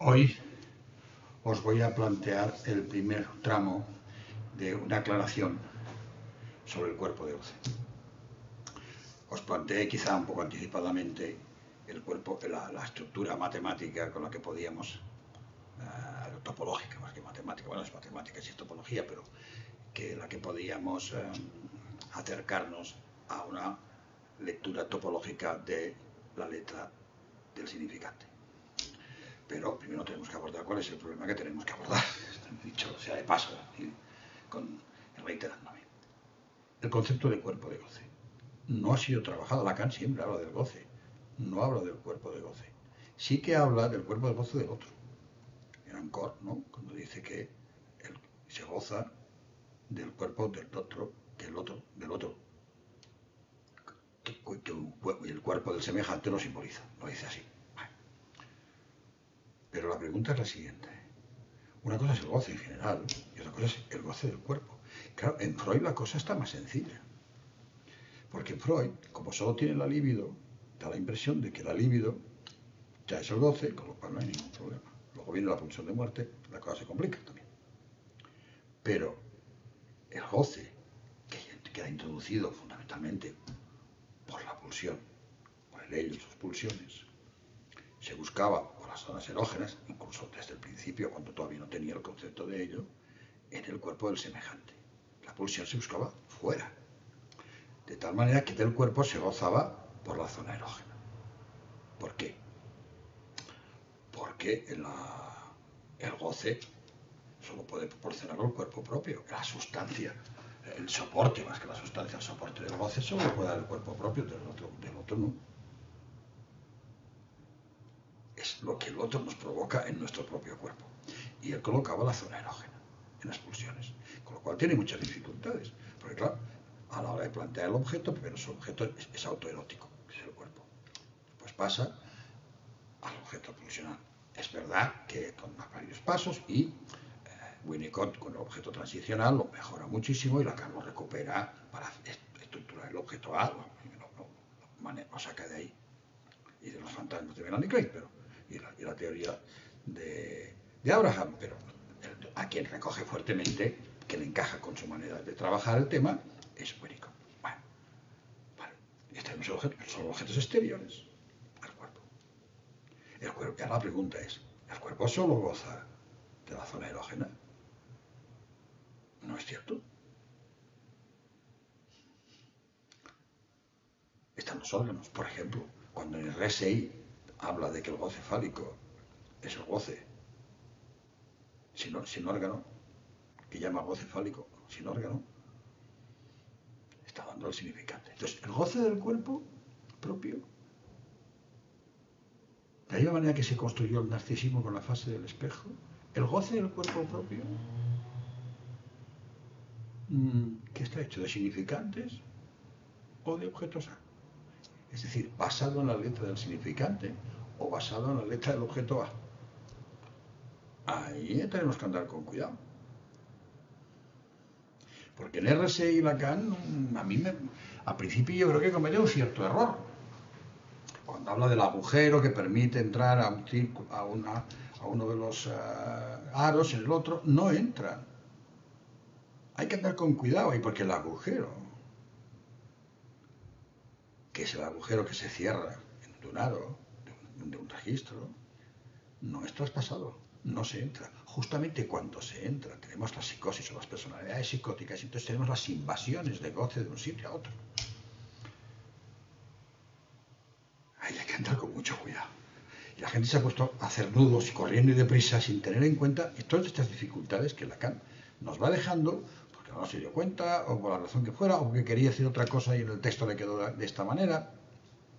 Hoy os voy a plantear el primer tramo de una aclaración sobre el cuerpo de Goce. Os planteé quizá un poco anticipadamente el cuerpo, la estructura matemática con la que podíamos, topológica más que matemática, bueno, es matemática, es topología, pero que la que podíamos acercarnos a una lectura topológica de la letra del significante. Pero primero tenemos que abordar cuál es el problema que tenemos que abordar, dicho sea de paso, reiterándome. El concepto de cuerpo de goce no ha sido trabajado. Lacan siempre habla del goce, no habla del cuerpo de goce. Sí que habla del cuerpo de goce del otro. En Ancor, ¿no? Cuando dice que se goza del cuerpo del otro, que el otro del otro. Que el cuerpo del semejante lo simboliza, lo dice así. Pero la pregunta es la siguiente. Una cosa es el goce en general y otra cosa es el goce del cuerpo. Claro, en Freud la cosa está más sencilla. Porque Freud, como solo tiene la libido, da la impresión de que la libido ya es el goce, con lo cual no hay ningún problema. Luego viene la pulsión de muerte, la cosa se complica también. Pero el goce, que queda introducido fundamentalmente por la pulsión, por el ello y sus pulsiones, se buscaba por las zonas erógenas, incluso desde el principio, cuando todavía no tenía el concepto de ello, en el cuerpo del semejante. La pulsión se buscaba fuera, de tal manera que del cuerpo se gozaba por la zona erógena. ¿Por qué? Porque el goce solo puede proporcionarlo el cuerpo propio, la sustancia, el soporte, más que la sustancia, el soporte del goce solo lo puede dar el cuerpo propio, del otro no. Es lo que el otro nos provoca en nuestro propio cuerpo. Y él colocaba la zona erógena en las pulsiones, con lo cual tiene muchas dificultades, porque claro, a la hora de plantear el objeto, primero su objeto es autoerótico, que es el cuerpo. Pues pasa al objeto pulsional. Es verdad que toma varios pasos y Winnicott con el objeto transicional lo mejora muchísimo y Lacan lo recupera para estructurar el objeto A, lo saca de ahí y de los fantasmas de Melanie Klein, pero y la teoría de Abraham, pero a quien recoge fuertemente, que le encaja con su manera de trabajar el tema, es Winnicott. Bueno, vale. Estos son objetos exteriores al cuerpo. El cuerpo. La pregunta es, ¿el cuerpo solo goza de la zona erógena? No es cierto. Están los órganos. Por ejemplo, cuando en el RSI habla de que el goce fálico es el goce sin órgano, que llama goce fálico sin órgano, está dando el significante. Entonces, el goce del cuerpo propio, de la misma manera que se construyó el narcisismo con la fase del espejo, el goce del cuerpo propio, ¿qué está hecho? ¿De significantes o de objetos A? Es decir, basado en la letra del significante o basado en la letra del objeto A. Ahí tenemos que andar con cuidado. Porque en RSI y Lacan, al principio yo creo que comete un cierto error. Cuando habla del agujero que permite entrar a uno de los aros en el otro, no entra. Hay que andar con cuidado ahí, porque el agujero, que es el agujero que se cierra en un aro, de un registro, no es traspasado, no se entra. Justamente cuando se entra, tenemos la psicosis o las personalidades psicóticas, y entonces tenemos las invasiones de goce de un sitio a otro. Ahí hay que andar con mucho cuidado. Y la gente se ha puesto a hacer nudos y corriendo y deprisa sin tener en cuenta todas estas dificultades que Lacan nos va dejando, porque no se dio cuenta, o por la razón que fuera, o porque quería decir otra cosa y en el texto le quedó de esta manera.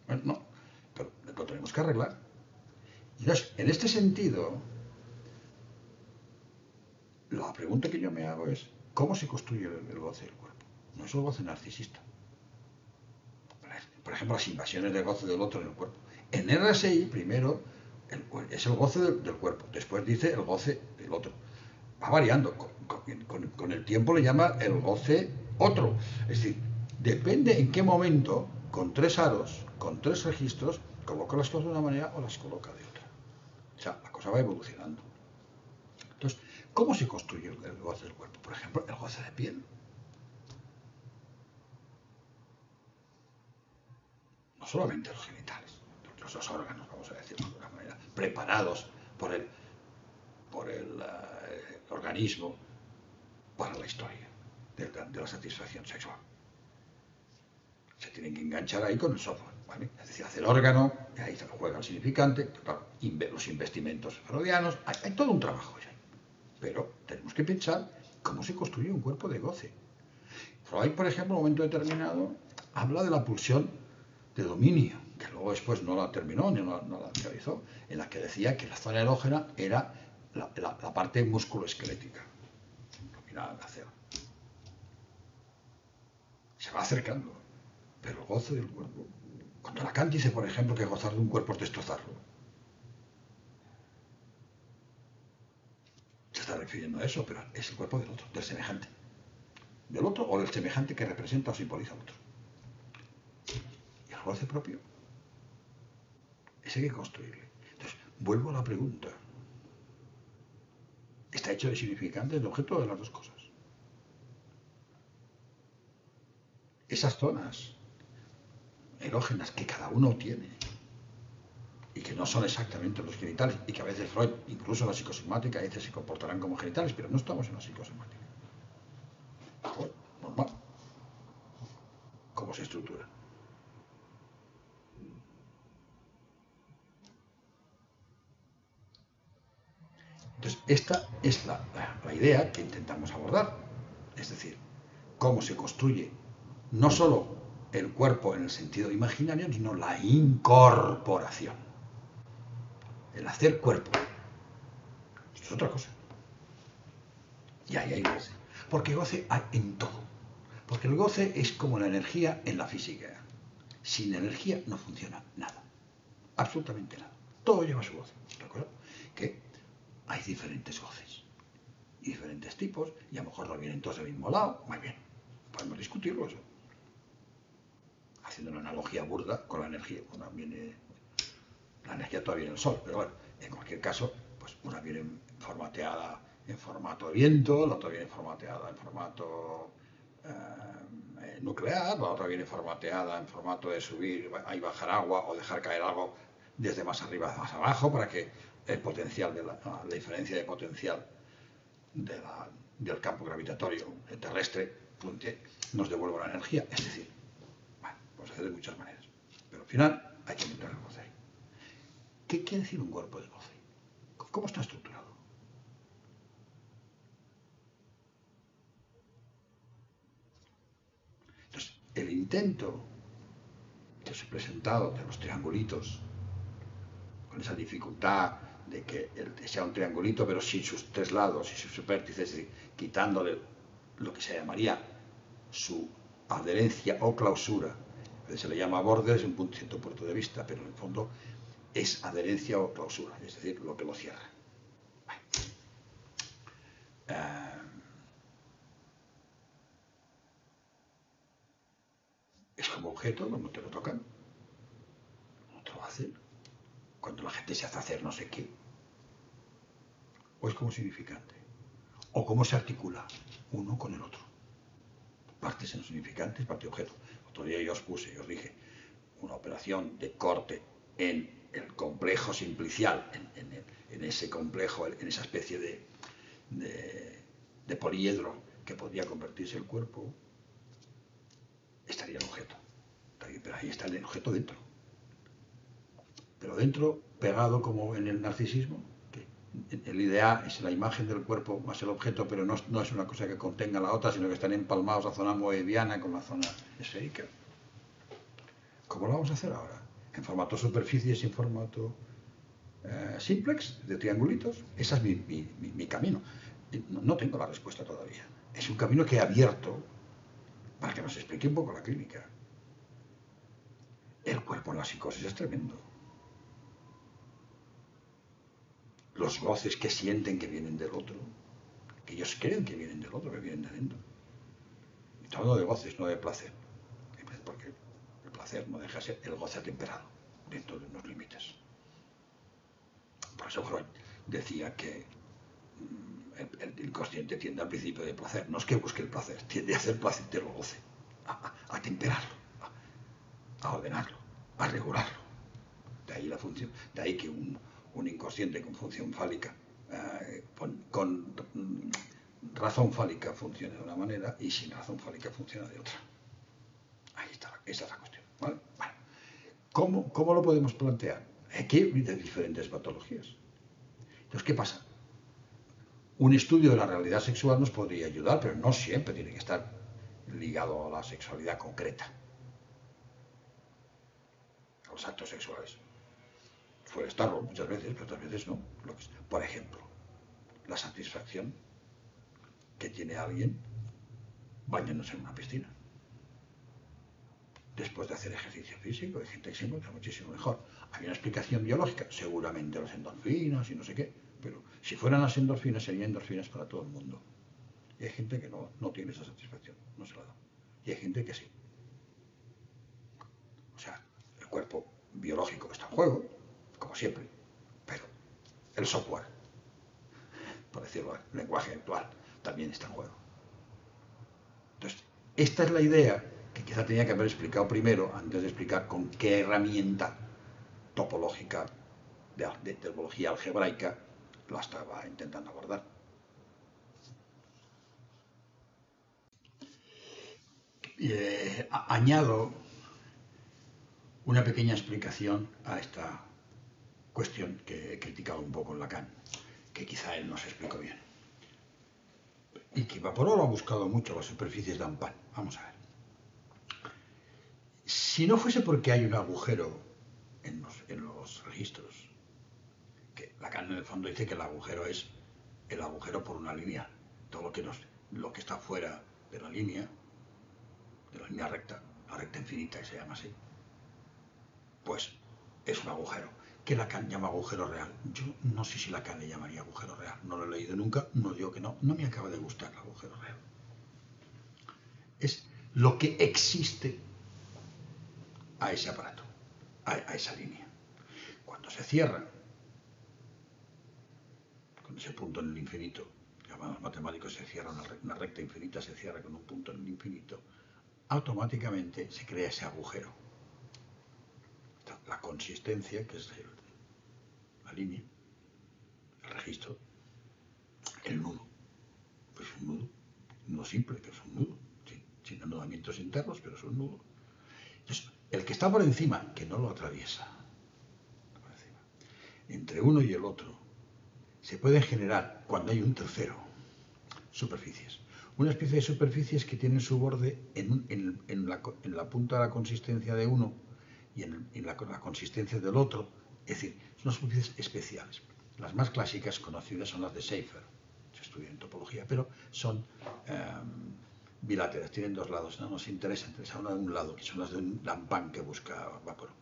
Bueno, no, pero lo tenemos que arreglar. Y entonces, en este sentido, la pregunta que yo me hago es, ¿cómo se construye el goce del cuerpo? No es el goce narcisista. Por ejemplo, las invasiones de goce del otro en el cuerpo. En RSI, primero, es el goce del cuerpo. Después dice el goce del otro. Va variando. Con el tiempo le llama el goce otro. Es decir, depende en qué momento, con 3 aros, con 3 registros, coloca las cosas de una manera o las coloca de otra. O sea, la cosa va evolucionando. Entonces, ¿cómo se construye el goce del cuerpo? Por ejemplo, el goce de piel. No solamente los genitales, los dos órganos, vamos a decirlo de alguna manera, preparados por el organismo para la historia de la satisfacción sexual. Se tienen que enganchar ahí con el software, ¿vale? Es decir, hace el órgano, y ahí se juega el significante, claro, los investimentos freudianos, hay todo un trabajo ya. Pero tenemos que pensar cómo se construye un cuerpo de goce. Freud, por ejemplo, en un momento determinado, habla de la pulsión de dominio, que luego después no la terminó, ni no la realizó, en la que decía que la zona erógena era la parte musculoesquelética. Mira, se va acercando, pero el goce del cuerpo. Cuando Lacan dice, por ejemplo, que gozar de un cuerpo es destrozarlo, se está refiriendo a eso, pero es el cuerpo del otro, del semejante. Del otro o del semejante que representa o simboliza al otro. Y el goce propio, ese hay que construirle. Entonces, vuelvo a la pregunta. Está hecho de significantes, de objeto, de las dos cosas. Esas zonas erógenas que cada uno tiene y que no son exactamente los genitales y que a veces Freud, incluso en la psicosomática, a veces se comportarán como genitales, pero no estamos en la psicosomática. Pues, normal. ¿Cómo se estructura? Entonces, esta es la idea que intentamos abordar. Es decir, cómo se construye no solo el cuerpo en el sentido imaginario, sino la incorporación. El hacer cuerpo. Esto es otra cosa. Y ahí hay goce. Porque goce hay en todo. Porque el goce es como la energía en la física. Sin energía no funciona nada. Absolutamente nada. Todo lleva su goce. ¿De acuerdo? Que hay diferentes goces. Y diferentes tipos. Y a lo mejor no vienen todos del mismo lado. Muy bien. Podemos discutirlo eso. Haciendo una analogía burda con la energía. Una viene, la energía todavía viene el sol. Pero bueno, en cualquier caso, pues una viene formateada en formato de viento, la otra viene formateada en formato nuclear, la otra viene formateada en formato de subir y bajar agua o dejar caer algo desde más arriba a más abajo para que el potencial de la diferencia de potencial del campo gravitatorio terrestre nos devuelva la energía. Es decir, bueno, pues hacer de muchas maneras. Pero al final hay que encontrar el goce. ¿Qué quiere decir un cuerpo de goce? ¿Cómo está estructurado? Entonces, el intento que os he presentado de los triangulitos, con esa dificultad de que sea un triangulito pero sin sus tres lados y sus vértices, es decir, quitándole lo que se llamaría su adherencia o clausura. Se le llama borde desde un cierto punto de vista, pero en el fondo es adherencia o clausura, es decir, lo que lo cierra. Bueno. Es como objeto, cuando te lo tocan, no te lo hacen. Cuando la gente se hace hacer no sé qué. O es como significante. O cómo se articula uno con el otro. Partes en significantes, parte objeto. Otro día yo os puse, yo os dije, una operación de corte en el complejo simplicial, en ese complejo, en esa especie de poliedro que podría convertirse el cuerpo, estaría el objeto. Pero ahí está el objeto dentro. Pero dentro, pegado como en el narcisismo, que el ideal es la imagen del cuerpo más el objeto, pero no es una cosa que contenga la otra, sino que están empalmados la zona moebiana con la zona esférica. ¿Cómo lo vamos a hacer ahora? ¿En formato superficies y en formato simplex, de triangulitos? Ese es mi camino. No tengo la respuesta todavía. Es un camino que he abierto para que nos explique un poco la clínica. El cuerpo en la psicosis es tremendo. Los goces que sienten que vienen del otro, que ellos creen que vienen del otro, que vienen de adentro. Estoy hablando de goces, no de placer. Porque el placer no deja de ser el goce atemperado, dentro de unos límites. Por caso Freud decía que el inconsciente tiende al principio de placer. No es que busque el placer, tiende a hacer placentero el goce, a temperarlo, a ordenarlo, a regularlo. De ahí la función, de ahí que un inconsciente con función fálica, con razón fálica funciona de una manera y sin razón fálica funciona de otra. Ahí está, esa es la cuestión, ¿vale? Bueno, ¿cómo lo podemos plantear? Aquí hay de diferentes patologías. Entonces, ¿qué pasa? Un estudio de la realidad sexual nos podría ayudar, pero no siempre tiene que estar ligado a la sexualidad concreta, a los actos sexuales. Puede estarlo muchas veces, pero otras veces no. Por ejemplo, la satisfacción que tiene alguien bañándose en una piscina. Después de hacer ejercicio físico, hay gente que se encuentra muchísimo mejor. Hay una explicación biológica, seguramente las endorfinas y no sé qué, pero si fueran las endorfinas, serían endorfinas para todo el mundo. Y hay gente que no tiene esa satisfacción, no se la da. Y hay gente que sí. O sea, el cuerpo biológico está en juego, como siempre, pero el software, por decirlo en lenguaje actual, también está en juego. Entonces, esta es la idea que quizá tenía que haber explicado primero, antes de explicar con qué herramienta topológica de topología algebraica la estaba intentando abordar. Añado una pequeña explicación a esta cuestión que he criticado un poco en Lacan, que quizá él no se explicó bien. Y que Vaporolo ha buscado mucho las superficies de Ampán. Vamos a ver. Si no fuese porque hay un agujero en los registros, que Lacan en el fondo dice que el agujero es el agujero por una línea, todo lo que está fuera de la línea recta, la recta infinita que se llama así, pues es un agujero, que Lacan llama agujero real. Yo no sé si Lacan le llamaría agujero real, no lo he leído nunca, no digo que no me acaba de gustar el agujero real. Es lo que existe a ese aparato, a esa línea. Cuando se cierra, con ese punto en el infinito, que llaman los matemáticos, se cierra una recta infinita, se cierra con un punto en el infinito, automáticamente se crea ese agujero. La consistencia, que es la línea, el registro, el nudo. Pues un nudo, no simple, pero es un nudo, sin anudamientos internos, pero es un nudo. Entonces, el que está por encima, que no lo atraviesa, entre uno y el otro, se pueden generar, cuando hay un tercero, superficies. Una especie de superficies que tienen su borde en la punta de la consistencia de uno y en la consistencia del otro. Es decir, son superficies especiales. Las más clásicas conocidas son las de Schaefer, se estudian en topología, pero son biláteras, tienen dos lados. No nos interesa una de un lado, que son las de un Lampán que busca Vaporó.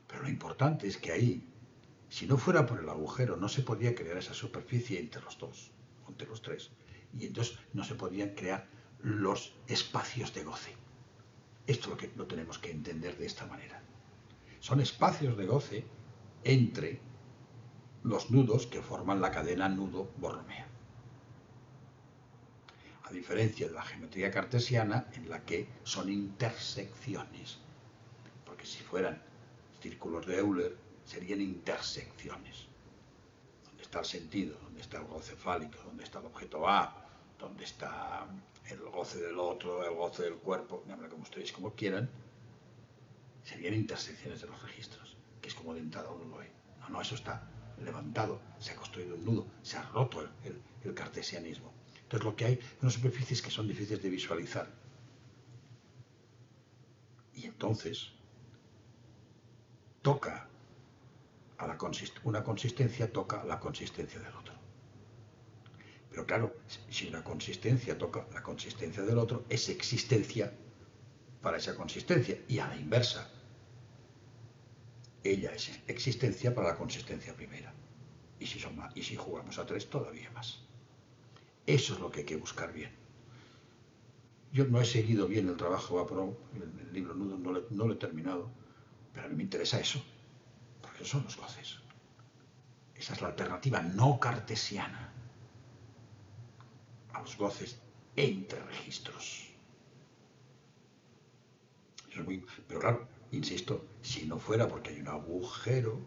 Pero lo importante es que ahí, si no fuera por el agujero, no se podía crear esa superficie entre los dos, entre los tres. Y entonces no se podían crear los espacios de goce. Esto lo tenemos que entender de esta manera. Son espacios de goce entre los nudos que forman la cadena nudo-borromea. A diferencia de la geometría cartesiana, en la que son intersecciones. Porque si fueran círculos de Euler, serían intersecciones. Donde está el sentido, donde está el goce fálico, donde está el objeto A, donde está el goce del otro, el goce del cuerpo, como ustedes como quieran, serían intersecciones de los registros, que es como de entrada uno lo ve. No, eso está levantado, se ha construido un nudo, se ha roto el cartesianismo. Entonces lo que hay son unas superficies que son difíciles de visualizar. Y entonces toca a una consistencia, toca la consistencia del otro. Pero claro, si una consistencia toca la consistencia del otro, es existencia para esa consistencia, y a la inversa. Ella es existencia para la consistencia primera. Y si jugamos a 3, todavía más. Eso es lo que hay que buscar bien. Yo no he seguido bien el trabajo de Vaporó, el libro Nudo no lo he terminado, pero a mí me interesa eso, porque son los goces. Esa es la alternativa no cartesiana a los goces entre registros. Eso es muy... Pero claro, insisto, si no fuera porque hay un agujero,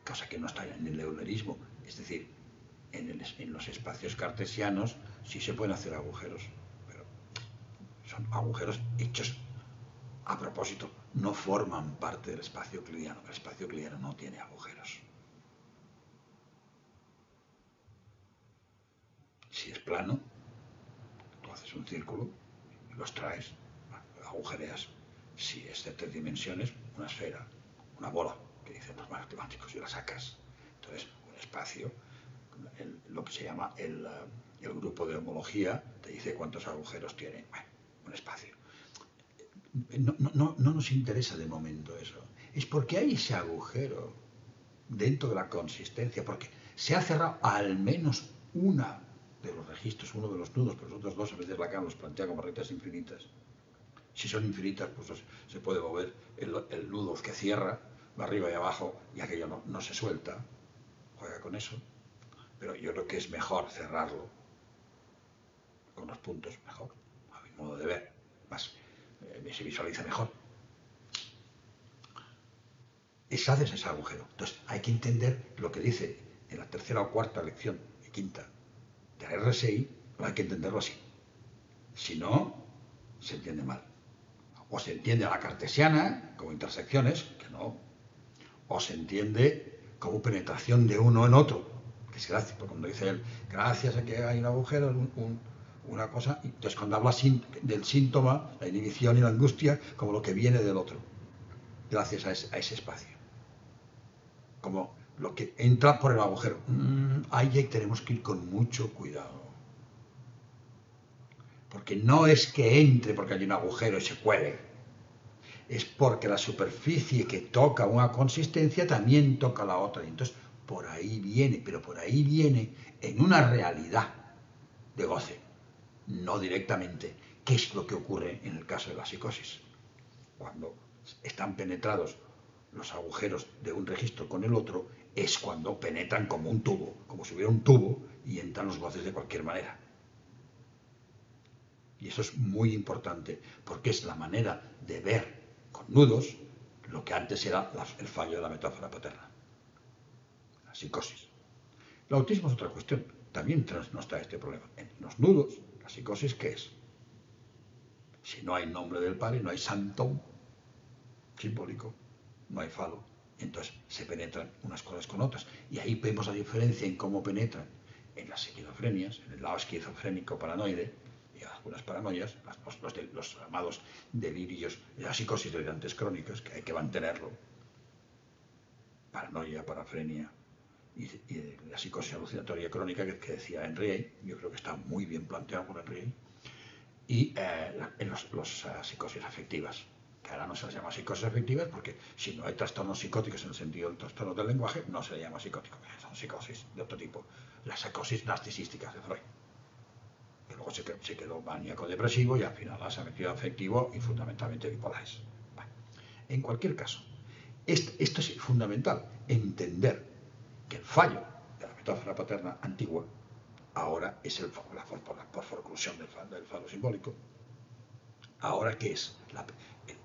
cosa que no está en el eulerismo, es decir, en los espacios cartesianos sí se pueden hacer agujeros, pero son agujeros hechos a propósito, no forman parte del espacio euclidiano. El espacio euclidiano no tiene agujeros. Si es plano, tú haces un círculo y los traes, agujereas. Si es de 3 dimensiones, una esfera, una bola, que dicen los matemáticos, y la sacas. Entonces, un espacio, lo que se llama el grupo de homología, te dice cuántos agujeros tiene. Bueno, un espacio. No nos interesa de momento eso. Es porque hay ese agujero dentro de la consistencia, porque se ha cerrado al menos una de los registros, uno de los nudos, pero los otros dos a veces Lacan los plantea como rectas infinitas. Si son infinitas, pues se puede mover el nudo que cierra, va arriba y abajo, y aquello no se suelta. Juega con eso. Pero yo creo que es mejor cerrarlo con los puntos, mejor, a mi modo de ver. Más, se visualiza mejor. Haces ese agujero. Entonces, hay que entender lo que dice en la tercera o cuarta lección, y quinta, de la RSI, hay que entenderlo así. Si no, se entiende mal. O se entiende a la cartesiana, como intersecciones, que no. O se entiende como penetración de uno en otro, que es gracias, porque cuando dice él, gracias a que hay un agujero, una cosa, entonces cuando habla del síntoma, la inhibición y la angustia, como lo que viene del otro, gracias a ese espacio. Como lo que entra por el agujero. Ahí tenemos que ir con mucho cuidado. Porque no es que entre porque hay un agujero y se cuele. Es porque la superficie que toca una consistencia también toca la otra. Y entonces, por ahí viene, pero por ahí viene en una realidad de goce. No directamente. ¿Qué es lo que ocurre en el caso de la psicosis? Cuando están penetrados los agujeros de un registro con el otro, es cuando penetran como un tubo, como si hubiera un tubo y entran los goces de cualquier manera. Y eso es muy importante, porque es la manera de ver con nudos lo que antes era el fallo de la metáfora paterna, la psicosis. El autismo es otra cuestión, también no está este problema. En los nudos, la psicosis, ¿qué es? Si no hay nombre del padre, no hay santo simbólico, no hay falo, entonces se penetran unas cosas con otras. Y ahí vemos la diferencia en cómo penetran en las esquizofrenias, en el lado esquizofrénico paranoide, y algunas paranoias, los llamados delirios, las psicosis delirantes crónicas, que hay que mantenerlo, paranoia, parafrenia, y la psicosis alucinatoria crónica que decía Henry, yo creo que está muy bien planteado por Henry, y en las psicosis afectivas, que ahora no se les llama psicosis afectivas porque si no hay trastornos psicóticos en el sentido del trastorno del lenguaje, no se le llama psicótico, son psicosis de otro tipo, las psicosis narcisísticas de Freud, que luego se quedó maníaco-depresivo y al final se ha metido afectivo y fundamentalmente bipolares. Bueno, en cualquier caso, esto es fundamental, entender que el fallo de la metáfora paterna antigua ahora es por forclusión del falo simbólico. Ahora, ¿qué es?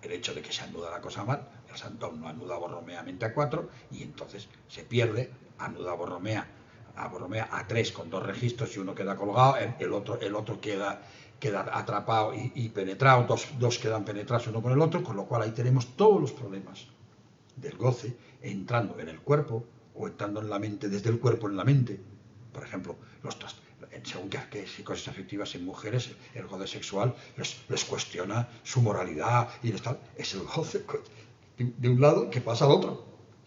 El hecho de que se anuda la cosa mal, el Santón no anuda borromeamente a 4 y entonces se pierde, anuda borromea a 3 con 2 registros y uno queda colgado, el otro queda atrapado y penetrado, dos quedan penetrados uno con el otro, con lo cual ahí tenemos todos los problemas del goce entrando en el cuerpo o entrando en la mente, desde el cuerpo en la mente. Por ejemplo, según que psicosis afectivas en mujeres, el goce sexual les cuestiona su moralidad y es el goce de un lado que pasa al otro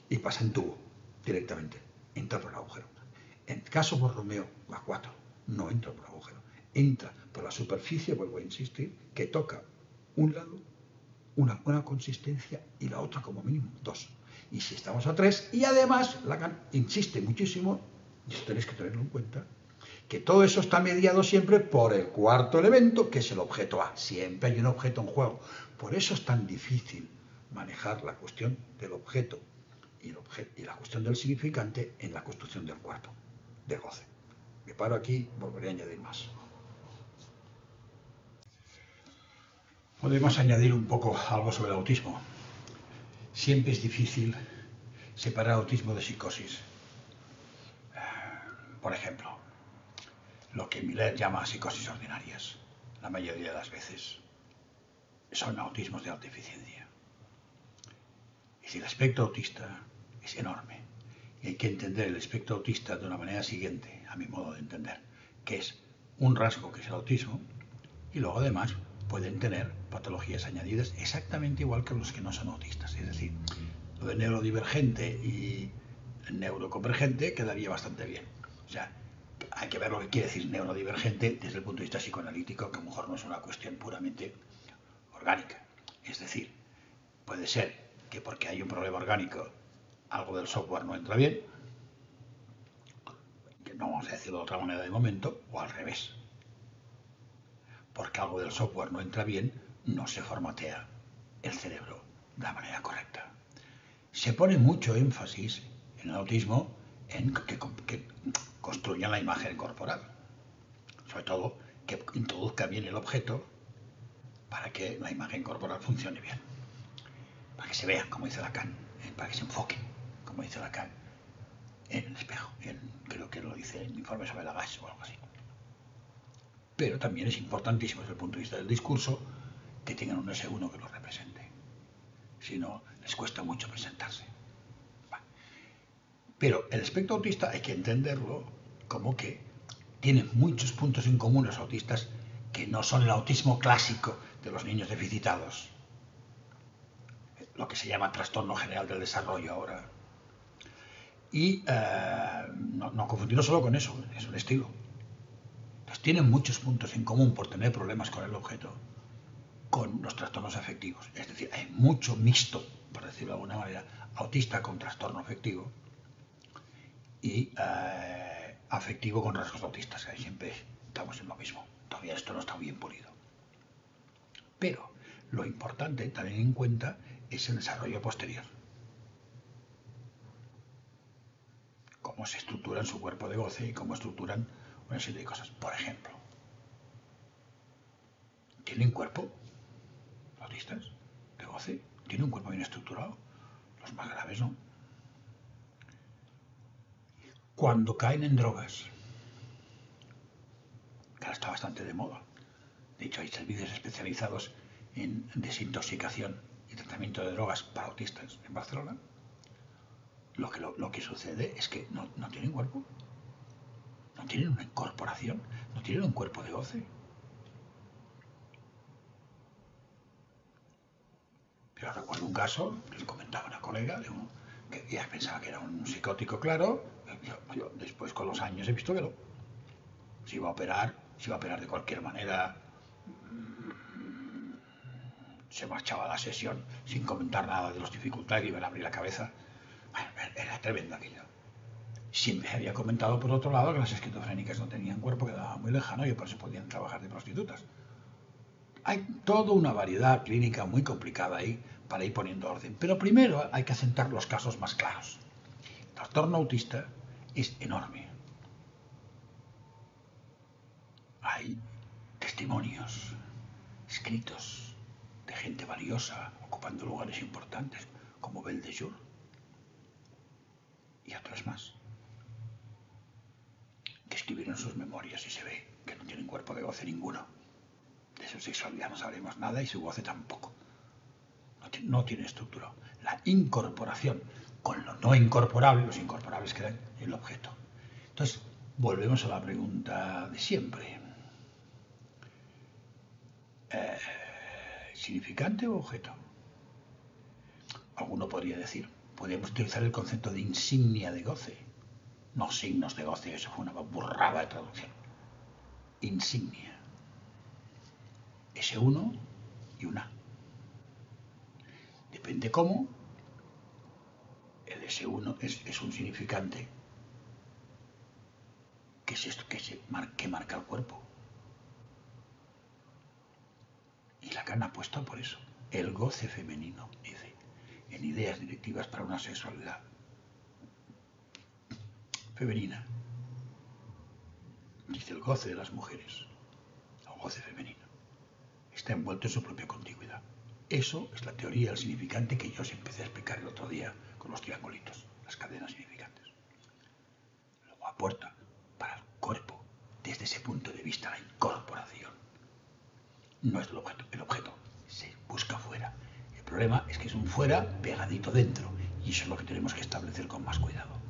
y pasa en tubo directamente, entra por el agujero. En el caso Borromeo, la 4, no entra por el agujero, entra por la superficie, vuelvo a insistir, que toca un lado, una consistencia y la otra como mínimo 2. Y si estamos a 3, y además Lacan insiste muchísimo, y esto tenéis que tenerlo en cuenta, que todo eso está mediado siempre por el cuarto elemento, que es el objeto A. Siempre hay un objeto en juego. Por eso es tan difícil manejar la cuestión del objeto y la cuestión del significante en la construcción del cuerpo, del goce. Me paro aquí, volveré a añadir más. Podemos añadir un poco algo sobre el autismo. Siempre es difícil separar autismo de psicosis. Por ejemplo, lo que Miller llama psicosis ordinarias, la mayoría de las veces son autismos de alta eficiencia. Y si el espectro autista es enorme, y hay que entender el espectro autista de una manera siguiente, a mi modo de entender, que es un rasgo que es el autismo, y luego además pueden tener patologías añadidas exactamente igual que los que no son autistas. Es decir, lo de neurodivergente y neuroconvergente quedaría bastante bien. O sea, hay que ver lo que quiere decir neurodivergente desde el punto de vista psicoanalítico, que a lo mejor no es una cuestión puramente orgánica. Es decir, puede ser que porque hay un problema orgánico algo del software no entra bien, que no vamos a decirlo de otra manera de momento, o al revés. Porque algo del software no entra bien, no se formatea el cerebro de la manera correcta. Se pone mucho énfasis en el autismo en que construyan la imagen corporal. Sobre todo, que introduzca bien el objeto para que la imagen corporal funcione bien. Para que se vea, como dice Lacan, para que se enfoque, como dice Lacan, en el espejo. Creo que lo dice en el informe sobre Lagasse o algo así. Pero también es importantísimo desde el punto de vista del discurso que tengan un S1 que los represente. Si no, les cuesta mucho presentarse. Vale. Pero el espectro autista hay que entenderlo como que tiene muchos puntos en común los autistas que no son el autismo clásico de los niños deficitados. Lo que se llama trastorno general del desarrollo ahora. Y no confundirlo solo con eso, es un estilo. Entonces tienen muchos puntos en común por tener problemas con el objeto, con los trastornos afectivos. Es decir, hay mucho mixto, por decirlo de alguna manera, autista con trastorno afectivo y afectivo con rasgos autistas. Ahí siempre estamos en lo mismo. Todavía esto no está bien pulido. Pero lo importante, tener en cuenta, es el desarrollo posterior. Cómo se estructuran su cuerpo de goce y cómo estructuran una serie de cosas. Por ejemplo, ¿tienen cuerpo? ¿Los autistas? ¿De goce? ¿Tienen un cuerpo bien estructurado? Los más graves no. Cuando caen en drogas, que ahora está bastante de moda, de hecho hay servicios especializados en desintoxicación y tratamiento de drogas para autistas en Barcelona, lo que sucede es que no tienen cuerpo, no tienen una incorporación, no tienen un cuerpo de goce. Pero recuerdo un caso, les comentaba una colega de uno que ya pensaba que era un psicótico, claro. Yo después con los años he visto que no. Se iba a operar de cualquier manera. Se marchaba a la sesión sin comentar nada de las dificultades, iban a abrir la cabeza. Bueno, era tremendo aquello. Siempre había comentado, por otro lado, que las esquizofrénicas no tenían cuerpo, quedaba muy lejano y por eso podían trabajar de prostitutas. Hay toda una variedad clínica muy complicada ahí para ir poniendo orden. Pero primero hay que acentar los casos más claros. El trastorno autista es enorme. Hay testimonios escritos de gente valiosa ocupando lugares importantes, como Belle de Jour y otras más, que escribieron sus memorias y se ve que no tienen cuerpo de goce ninguno. De su sexualidad no sabremos nada y su goce tampoco. No tiene estructura. La incorporación con lo no incorporable, los incorporables quedan en el objeto. Entonces, volvemos a la pregunta de siempre. ¿Significante o objeto? Alguno podría decir, podríamos utilizar el concepto de insignia de goce. No signos de goce, eso fue una burrada de traducción. Insignia. S1 y una. Depende cómo, el S1 es un significante que marca el cuerpo. Y Lacan apuesta por eso. El goce femenino, dice, en ideas directivas para una sexualidad femenina. Dice el goce de las mujeres, el goce femenino. Está envuelto en su propia contigüidad. Eso es la teoría del significante que yo os empecé a explicar el otro día con los triangulitos, las cadenas significantes. Luego aporta para el cuerpo, desde ese punto de vista, la incorporación. No es del objeto, el objeto se busca fuera. El problema es que es un fuera pegadito dentro, y eso es lo que tenemos que establecer con más cuidado.